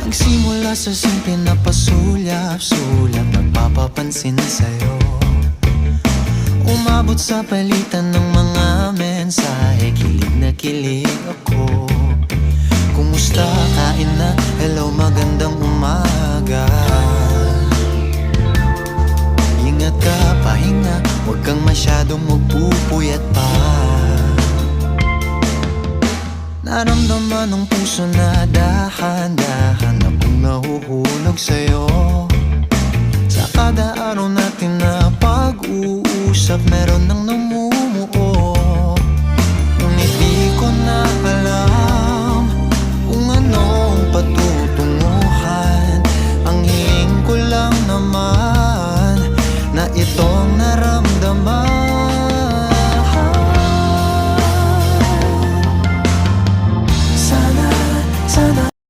Nagsimula sa simple na pasulyap-sulyap, nagpapapansin sa'yo. Umabot sa palitan ng mga mensahe, kilig na kilig ako. Kumusta, kain na, hello, magandang umaga. Ingat ka, pahinga, huwag kang masyadong magpupuyat pa. Naramdaman ng puso na dahan-dahan na kung nahuhulog sa'yo. Sa kada araw natin na pag-uusap, meron nang